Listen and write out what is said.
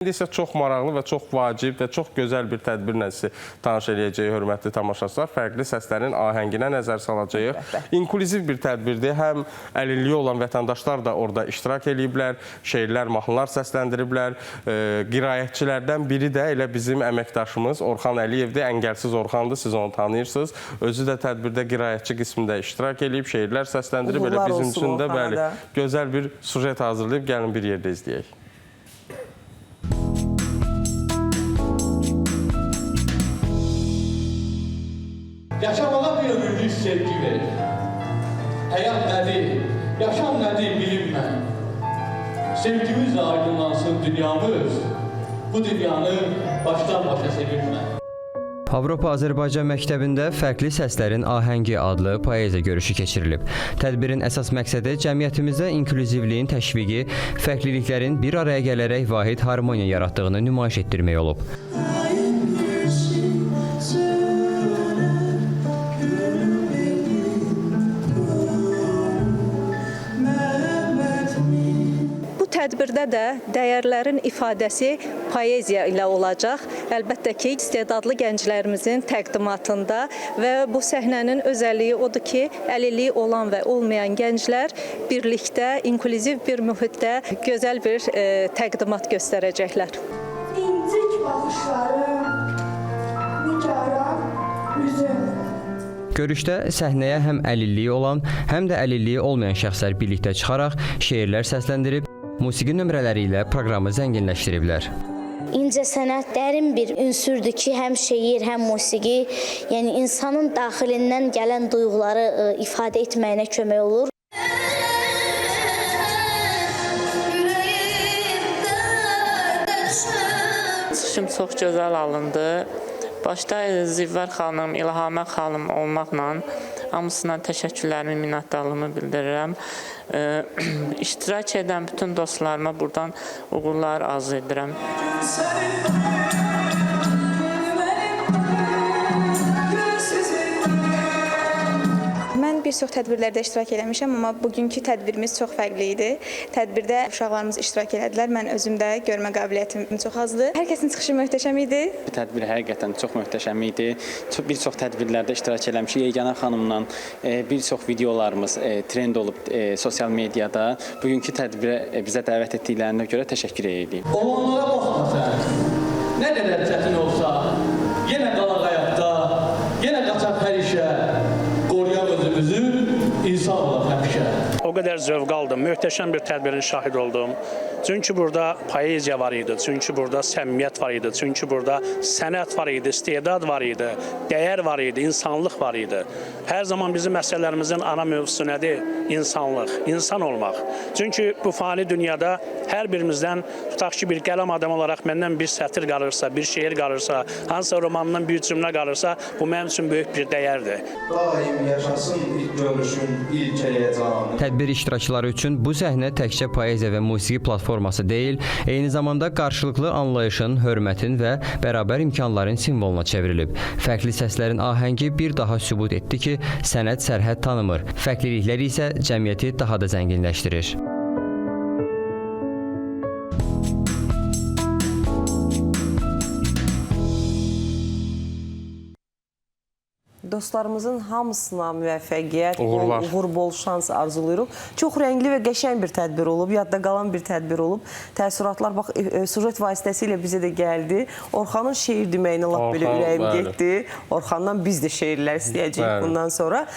İndi isə çox maraqlı və çox vacib və çox gözəl bir tədbirlə sizi tanış edəcəyik, hörmətli tamaşaçılar. Fərqli səslərin ahənginə nəzər salacağıq. İnklüziv bir tədbirdir. Həm əlilliyi olan vətəndaşlar da orada iştirak ediblər, şeirlər, mahnılar səsləndiriblər. Qiraətçilərdən biri də elə bizim əməkdaşımız Orxan Əliyevdir. Əngəlsiz Orxandır, siz onu tanıyırsınız. Özü də tədbirdə qiraətçi qismində iştirak edib, şeirlər səsləndirib. Elə bizim üçün də bəli, gözəl bir sujet hazırlayıb, gəlin bir yerdə izləyək. Yaşamağa bir ömürlük sevgi verir. Həyat nədir, yaşam nədir bilinmən. Sevgimizlə aydınlansın dünyamız, bu dünyanı başdan başa sevirmən. Avropa-Azərbaycan məktəbində Fərqli Səslərin Ahəngi adlı poeziya görüşü keçirilib. Tədbirin əsas məqsədi cəmiyyətimizdə inklüzivliyin təşviqi, fərqliliklərin bir araya gələrək vahid harmoniya yaratdığını nümayiş etdirmək olub. Tədbirdə də dəyərlərin ifadəsi poeziya ilə olacaq. Əlbəttə ki, istedadlı gənclərimizin təqdimatında və bu səhnənin özəlliyi odur ki, əlilliyi olan və olmayan gənclər birlikdə, inklüziv bir mühitdə gözəl bir təqdimat göstərəcəklər. İncik baxışlarım, nigaran üzüm. Görüşdə səhnəyə həm əlilliyi olan, həm də əlilliyi olmayan şəxslər birlikdə çıxaraq şeirlər səsləndirib, musiqi nömrələri ilə proqramı zənginləşdiriblər. İncəsənət dərin bir ünsürdür ki, həm şeir, həm musiqi, yəni insanın daxilindən gələn duyğuları ifadə etməyinə kömək olur. Çıxışım çox gözəl alındı. Başda Zivvər xanım, İlhamə xanım olmaqla hamısına təşəkkürlərimi, minnətdarlığımı bildirirəm. İştirak edən bütün dostlarıma buradan uğurlar arzu edirəm. Mən bir çox tədbirlərdə iştirak eləmişəm, amma bugünkü tədbirimiz çox fərqli idi. Tədbirdə uşaqlarımız iştirak elədilər. Mən özümdə görmə qabiliyyətim çox azdır. Hər kəsin çıxışı möhtəşəm idi. Tədbir həqiqətən çox möhtəşəm idi. Bir çox tədbirlərdə iştirak eləmişik. Yeganə xanımla bir çox videolarımız trend olub sosial mediada. Bugünkü tədbirə bizə dəvət etdiklərinə görə təşəkkür edirik. Olanlara baxma sən. Nə qədər çətin olsa, yenə qalaq həyatda, yenə qaçaq hər işə. Qoruyan özümüzü, insan olaq həmişə. O qədər zövq aldım, möhtəşəm bir tədbirin şahid oldum. Çünki burada poeziya var idi, çünki burada səmimiyyət var idi, çünki burada sənət var idi, istedad var idi, dəyər var idi, insanlıq var idi. Hər zaman bizim məsələlərimizin ana mövzusu nədir? İnsanlıq, insan olmaq. Çünki bu fani dünyada hər birimizdən, tutaq ki, bir qələm adamı olaraq məndən bir sətir qalırsa, bir şeir qalırsa, hansısa romanından bir cümlə qalırsa, bu mənim üçün böyük bir dəyərdir. Daim yaşasın ilk görüşün, ilk həyəcanı. Tədbir iştirakçıları üçün bu səhnə təkcə poeziya və musiqi platforması deyil, eyni zamanda qarşılıqlı anlayışın, hörmətin və bərabər imkanların simvoluna çevrilib. Fərqli səslərin ahəngi bir daha sübut etdi ki, sənət sərhəd tanımır, fərqliliklər isə cəmiyyəti daha da zənginləşdirir. Dostlarımızın hamısına müvəffəqiyyət, uğur, bol şans arzulayırıq. Çox rəngli və qəşəng bir tədbir olub, yadda qalan bir tədbir olub. Təəssüratlar, bax, sujet vasitəsilə bizə də gəldi. Orxanın şeir deməyinə lap belə ürəyim getdi. Orxandan biz də şeirlər istəyəcəyik bundan sonra.